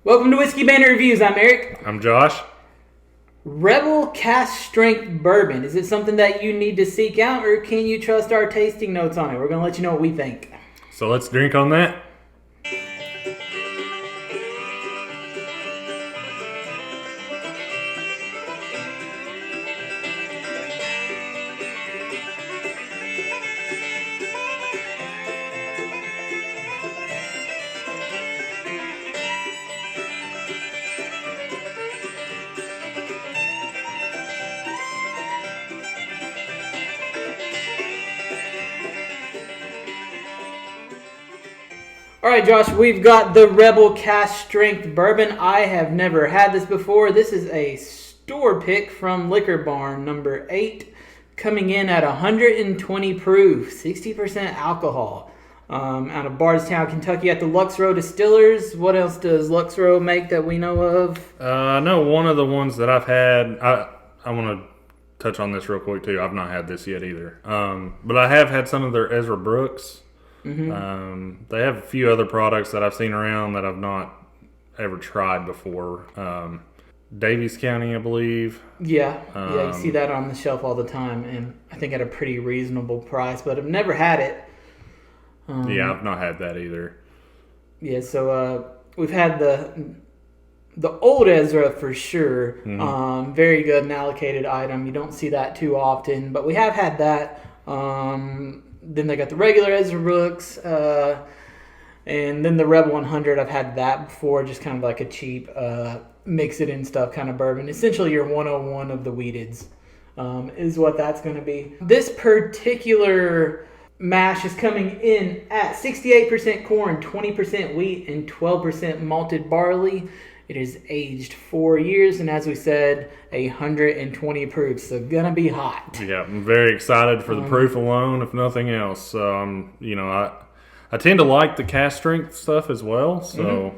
Welcome to Whiskey Bandits Reviews. I'm Eric. I'm Josh. Rebel Cask Strength Bourbon. Is it something that you need to seek out, or can you trust our tasting notes on it? We're going to let you know what we think. So let's drink on that. All right, Josh, we've got the Rebel Cask Strength Bourbon. I have never had this before. This is a store pick from Liquor Barn, number 8, coming in at 120 proof, 60% alcohol. Out of Bardstown, Kentucky at the Luxrow Distillers. What else does Luxrow make that we know of? I know one of the ones that I've had, I want to touch on this real quick too. I've not had this yet either. But I have had some of their Ezra Brooks. Mm-hmm. They have a few other products that I've seen around that I've not ever tried before. Davies County, I believe. Yeah, you see that on the shelf all the time, and I think at a pretty reasonable price, but I've never had it. Yeah, I've not had that either. Yeah, so we've had the old Ezra for sure. Mm-hmm. Very good and allocated item. You don't see that too often, but we have had that. Then they got the regular Ezra Brooks, and then the Rebel 100. I've had that before, just kind of like a cheap mix it in stuff kind of bourbon. Essentially your 101 of the wheateds is what that's going to be. This particular mash is coming in at 68% corn, 20% wheat, and 12% malted barley. It is aged 4 years, and as we said, 120 proof, so gonna be hot. Yeah, I'm very excited for the proof alone, if nothing else. So I tend to like the cask strength stuff as well. So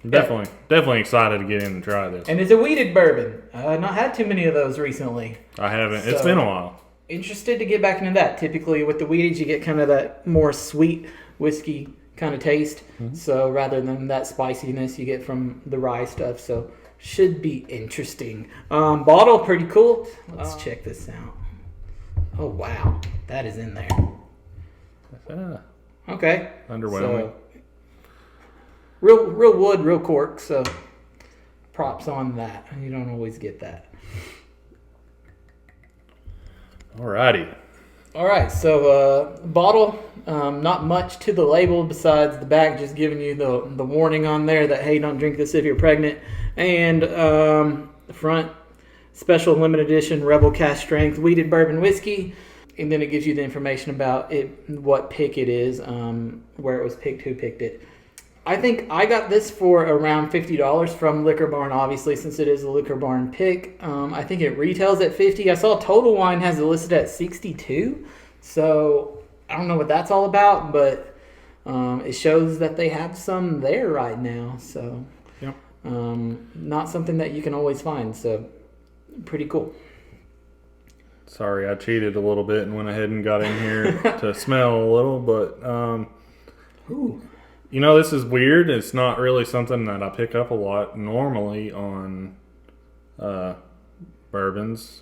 definitely excited to get in and try this. And it's a wheated bourbon. I've not had too many of those recently. I haven't. It's been a while. Interested to get back into that. Typically with the wheated, you get kind of that more sweet whiskey kind of taste. Mm-hmm. So rather than that spiciness you get from the rye stuff. So should be interesting. Bottle, pretty cool. Let's check this out. Oh, wow. That is in there. Okay. Underwhelming. So, real wood, real cork. So props on that. You don't always get that. Alrighty. All right, so bottle, not much to the label besides the back, just giving you the warning on there that, hey, don't drink this if you're pregnant. And the front, special limited edition Rebel Cask Strength Wheated Bourbon Whiskey. And then it gives you the information about it, what pick it is, where it was picked, who picked it. I think I got this for around $50 from Liquor Barn, obviously, since it is a Liquor Barn pick. I think it retails at $50. I saw Total Wine has it listed at $62. So I don't know what that's all about, but it shows that they have some there right now. So yep. Not something that you can always find. So pretty cool. Sorry, I cheated a little bit and went ahead and got in here to smell a little, but ooh. You know, this is weird. It's not really something that I pick up a lot normally on bourbons.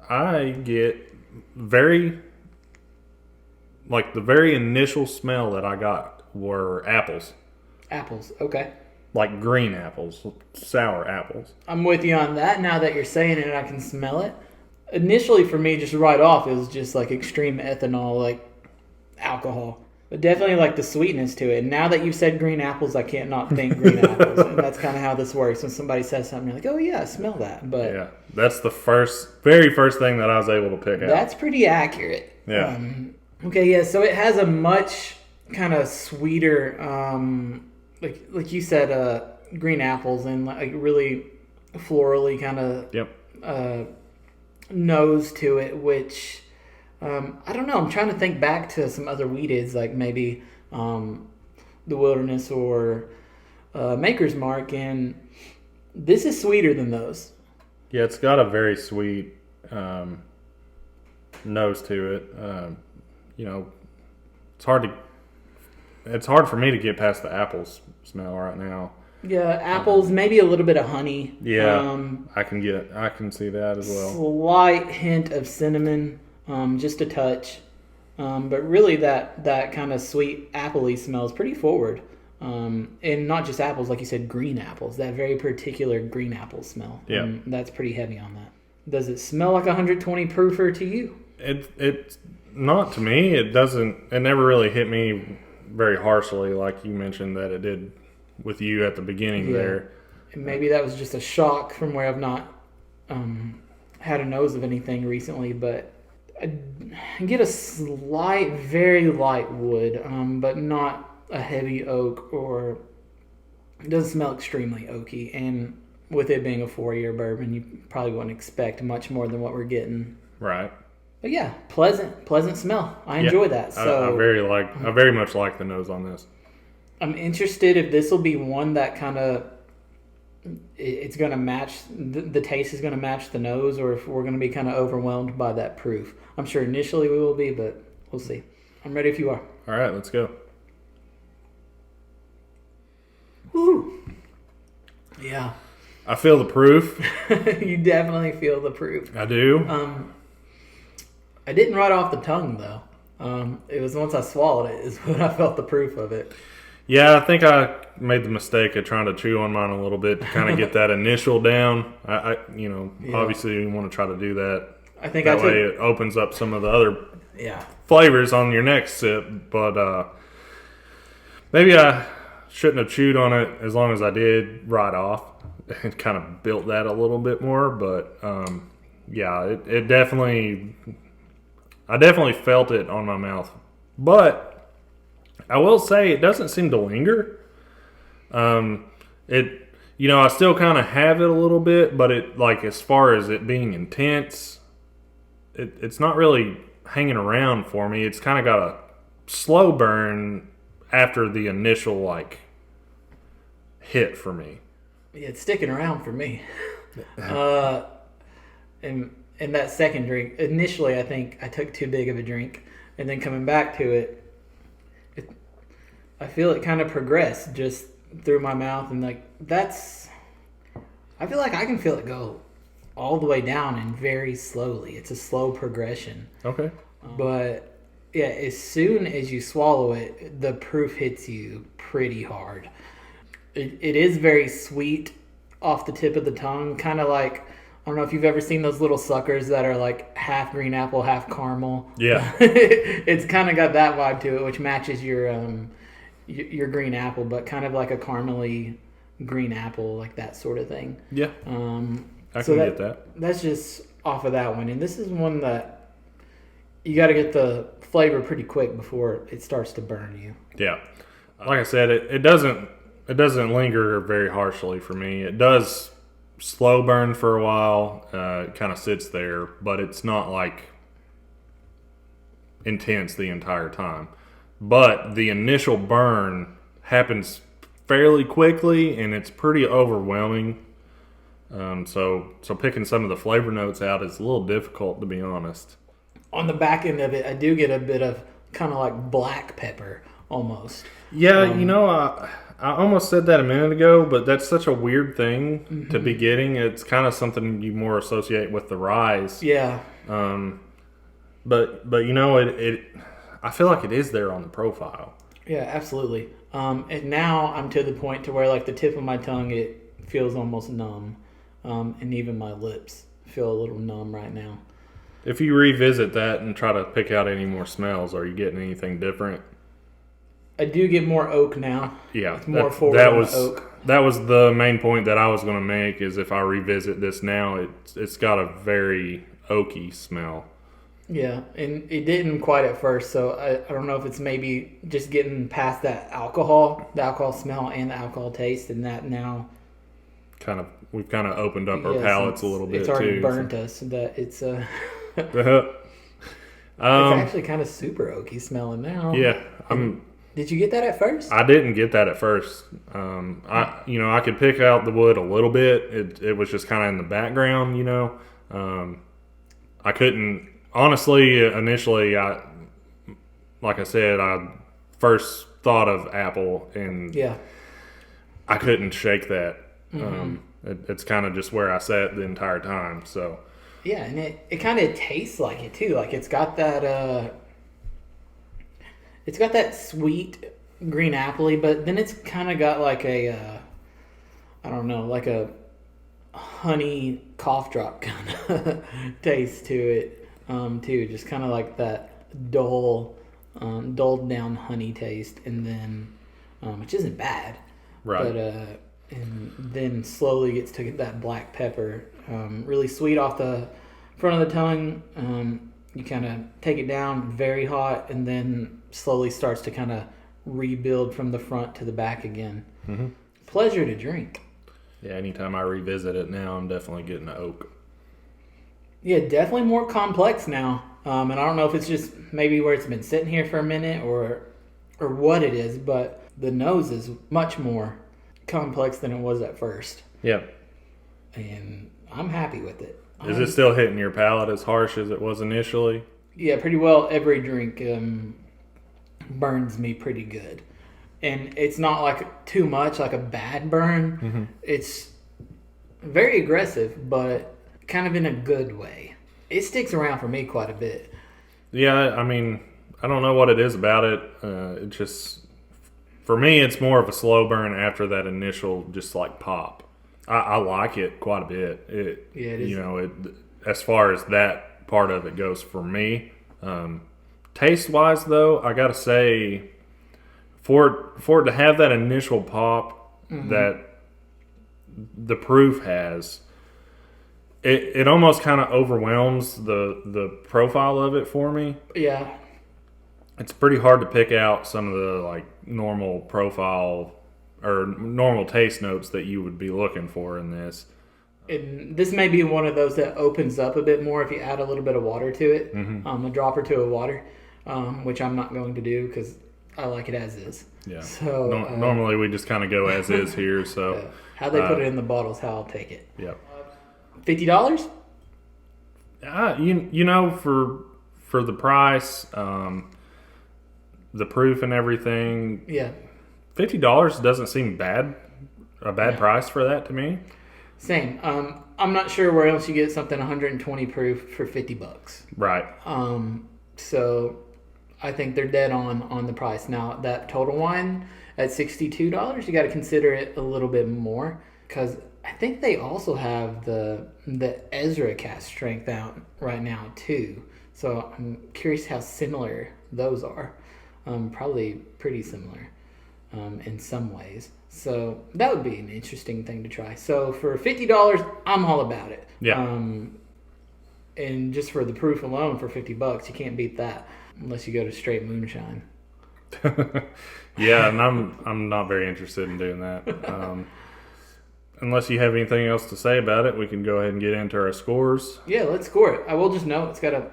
I get the very initial smell that I got were apples. Apples, okay. Like green apples, sour apples. I'm with you on that. Now that you're saying it, I can smell it. Initially, for me, just right off, it was just like extreme ethanol, like alcohol. But definitely like the sweetness to it. And now that you've said green apples, I can't not think green apples. And that's kind of how this works. When somebody says something, you're like, oh yeah, I smell that. But yeah, that's the very first thing that I was able to pick out. That's pretty accurate. Yeah. Okay, yeah, so it has a much kind of sweeter, like you said, green apples and like really florally kind of nose to it, which... I don't know. I'm trying to think back to some other wheateds, like maybe the Wilderness or Maker's Mark, and this is sweeter than those. Yeah, it's got a very sweet nose to it. It's hard for me to get past the apples smell right now. Yeah, apples, maybe a little bit of honey. Yeah, I can see that as well. Slight hint of cinnamon, just a touch. But really that kind of sweet appley smell is pretty forward. And not just apples, like you said, green apples. That very particular green apple smell. Yeah. That's pretty heavy on that. Does it smell like 120 proofer to you? It's not to me. It doesn't. It never really hit me very harshly, like you mentioned that it did with you at the beginning there. And maybe that was just a shock from where I've not had a nose of anything recently, but I get a slight, very light wood, but not a heavy oak, or it doesn't smell extremely oaky. And with it being a 4-year bourbon, you probably wouldn't expect much more than what we're getting. Right. But yeah, pleasant smell. I enjoy that. So I very much like the nose on this. I'm interested if this will be one that kind of it's going to match the taste is going to match the nose, or if we're going to be kind of overwhelmed by that proof. I'm sure initially we will be, but we'll see. I'm ready if you are. All right, let's go. Woo! Yeah. I feel the proof. You definitely feel the proof. I do. I didn't right off the tongue though. It was once I swallowed it is when I felt the proof of it. Yeah, I think I made the mistake of trying to chew on mine a little bit to kind of get that initial down. Obviously you want to try to do that. I think that way it opens up some of the other flavors on your next sip. But maybe I shouldn't have chewed on it as long as I did right off. It kind of built that a little bit more. But it definitely, I definitely felt it on my mouth. But I will say it doesn't seem to linger. I still kind of have it a little bit, but it, like, as far as it being intense, it's not really hanging around for me. It's kind of got a slow burn after the initial, like, hit for me. Yeah, it's sticking around for me. And that second drink, initially I think I took too big of a drink, and then coming back to it, I feel it kind of progress just through my mouth, and like I feel like I can feel it go all the way down and very slowly. It's a slow progression. Okay. But yeah, as soon as you swallow it, the proof hits you pretty hard. It is very sweet off the tip of the tongue, kind of like, I don't know if you've ever seen those little suckers that are like half green apple, half caramel. Yeah. It's kind of got that vibe to it, which matches your green apple, but kind of like a caramely green apple, like that sort of thing. Yeah. I can get that. That's just off of that one. And this is one that you got to get the flavor pretty quick before it starts to burn you. Yeah. Like I said, it doesn't linger very harshly for me. It does slow burn for a while. It kind of sits there, but it's not like intense the entire time. But the initial burn happens fairly quickly, and it's pretty overwhelming. So picking some of the flavor notes out is a little difficult, to be honest. On the back end of it, I do get a bit of kind of like black pepper almost. Yeah, I almost said that a minute ago, but that's such a weird thing to be getting. It's kind of something you more associate with the ryes. Yeah. But it I feel like it is there on the profile. Yeah, absolutely. And now I'm to the point to where, like, the tip of my tongue, it feels almost numb. And even my lips feel a little numb right now. If you revisit that and try to pick out any more smells, are you getting anything different? I do get more oak now. Yeah. It's more forward on oak. That was the main point that I was going to make, is if I revisit this now, it's got a very oaky smell. Yeah, and it didn't quite at first, so I don't know if it's maybe just getting past that the alcohol smell and the alcohol taste, and that now we've kind of opened up our palates a little bit too. It's already burnt us, but it's it's actually kind of super oaky smelling now. Yeah, did you get that at first? I didn't get that at first. I could pick out the wood a little bit. It was just kind of in the background, I couldn't. Honestly, initially, like I said, I first thought of apple, and I couldn't shake that. It's kind of just where I sat the entire time. So yeah, and it kind of tastes like it too. Like it's got that sweet green appley, but then it's kind of got like a I don't know, like a honey cough drop kind of taste to it too. Just kind of like that dulled down honey taste, and then which isn't bad, right. But and then slowly gets to that black pepper, really sweet off the front of the tongue. You kind of take it down very hot, and then slowly starts to kind of rebuild from the front to the back again. Pleasure to drink. Yeah, anytime I revisit it now, I'm definitely getting the oak. Yeah, definitely more complex now. And I don't know if it's just maybe where it's been sitting here for a minute or what it is, but the nose is much more complex than it was at first. Yeah. And I'm happy with it. Is it still hitting your palate as harsh as it was initially? Yeah, pretty well. Every drink burns me pretty good. And it's not like too much, like a bad burn. It's very aggressive, but kind of in a good way. It sticks around for me quite a bit. Yeah, I mean, I don't know what it is about it. It just... For me, it's more of a slow burn after that initial just like pop. I like it quite a bit. It is. You know, as far as that part of it goes for me. Taste wise, though, I gotta say, for it to have that initial pop that the proof has, it almost kind of overwhelms the profile of it for me. Yeah. It's pretty hard to pick out some of the like normal profile or normal taste notes that you would be looking for in this. And this may be one of those that opens up a bit more if you add a little bit of water to it, a drop or two of water, which I'm not going to do because I like it as is. Yeah. So normally we just kind of go as is here. So how they put it in the bottles, how I'll take it. Yep. $50? You know, for the price. The proof and everything. Yeah. $50 doesn't seem bad. A bad price for that to me. Same. I'm not sure where else you get something 120 proof for $50. Right. So I think they're dead on the price. Now that Total Wine at $62, you got to consider it a little bit more because I think they also have the Ezra Cask Strength out right now too. So I'm curious how similar those are. Probably pretty similar in some ways. So that would be an interesting thing to try. So for $50, I'm all about it. Yeah. And just for the proof alone, for $50, you can't beat that unless you go to straight moonshine. Yeah, and I'm not very interested in doing that. Unless you have anything else to say about it, we can go ahead and get into our scores. Yeah, let's score it. I will just note it's got a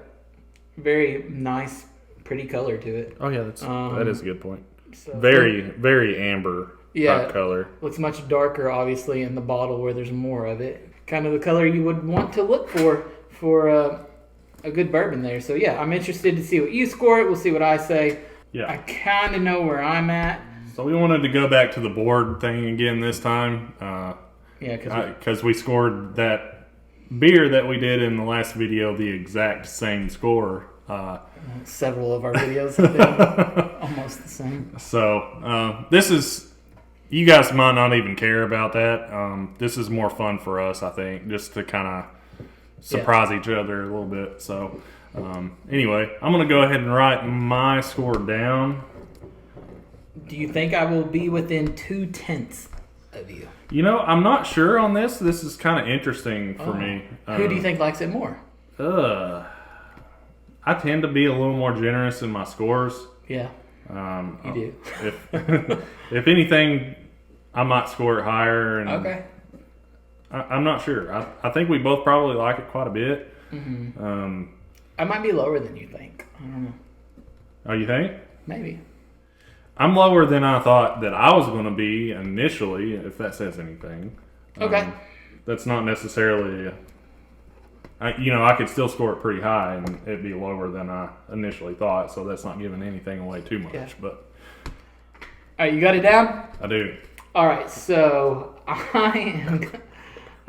very nice, pretty color to it. Oh yeah, that is a good point. So Very amber type color. Looks much darker, obviously, in the bottle where there's more of it. Kind of the color you would want to look for a good bourbon there. So yeah, I'm interested to see what you score it. We'll see what I say. Yeah. I kind of know where I'm at. So we wanted to go back to the board thing again this time. Because we scored that beer that we did in the last video the exact same score. Several of our videos have been almost the same. So this is, you guys might not even care about that. This is more fun for us, I think, just to kind of surprise each other a little bit. So anyway, I'm going to go ahead and write my score down. Do you think I will be within 2/10 of you? You know, I'm not sure on this. This is kind of interesting for me. Who do you think likes it more? I tend to be a little more generous in my scores. Yeah, you do. If anything, I might score it higher. And okay. I'm not sure. I think we both probably like it quite a bit. Mm-hmm. I might be lower than you think. I don't know. Oh, you think? Maybe. I'm lower than I thought that I was going to be initially, if that says anything. Okay. That's not necessarily... I could still score it pretty high and it'd be lower than I initially thought, so that's not giving anything away too much. Yeah. But all right, you got it down? I do. All right, so I don't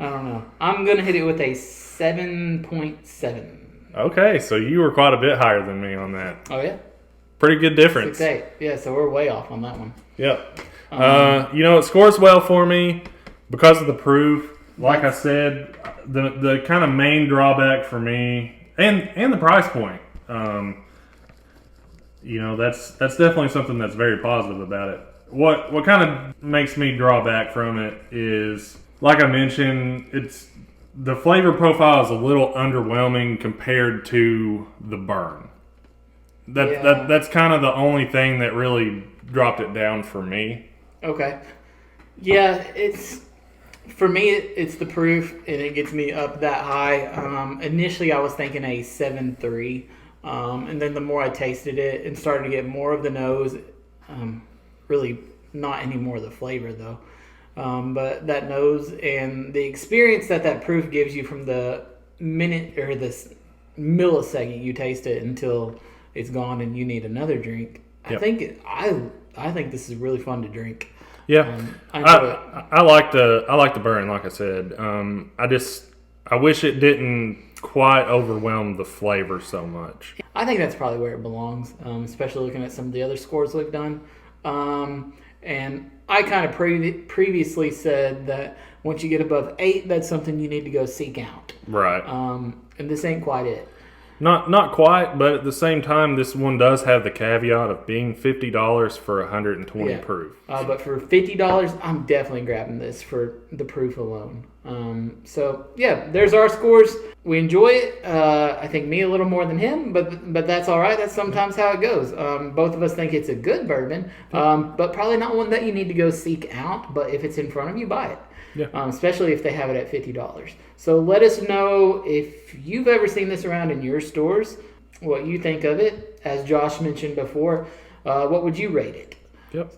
know. I'm gonna hit it with a 7.7. Okay, so you were quite a bit higher than me on that. Oh yeah, Pretty good difference. 6.8. Yeah, so we're way off on that one. Yep. It scores well for me because of the proof. Like I said, the kind of main drawback for me, and the price point. That's definitely something that's very positive about it. What kind of makes me draw back from it is, like I mentioned, the flavor profile is a little underwhelming compared to the burn. That's kind of the only thing that really dropped it down for me. Okay. Yeah, for me, it's the proof, and it gets me up that high. Initially, I was thinking a 7.3, and then the more I tasted it and started to get more of the nose, really not any more of the flavor though, but that nose and the experience that proof gives you from the minute or this millisecond you taste it until it's gone and you need another drink. Yep. I think this is really fun to drink. Yeah, I like the burn. Like I said, I wish it didn't quite overwhelm the flavor so much. I think that's probably where it belongs, especially looking at some of the other scores we've done. And I kind of previously said that once you get above 8, that's something you need to go seek out. Right. And this ain't quite it. Not quite, but at the same time, this one does have the caveat of being $50 for 120 proof. But for $50, I'm definitely grabbing this for the proof alone. So yeah, there's our scores. We enjoy it. I think me a little more than him, but that's all right. That's sometimes how it goes. Both of us think it's a good bourbon, but probably not one that you need to go seek out. But if it's in front of you, buy it. Yeah. Especially if they have it at $50. So let us know if you've ever seen this around in your stores, what you think of it. As Josh mentioned before, what would you rate it? Yep.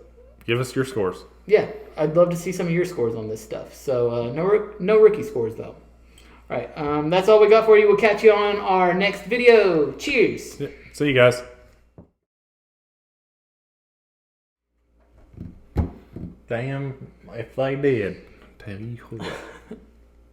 Give us your scores. Yeah, I'd love to see some of your scores on this stuff. So no rookie scores though. All right, that's all we got for you. We'll catch you on our next video. Cheers. Yeah. See you guys. Damn, if they did. Tell you what.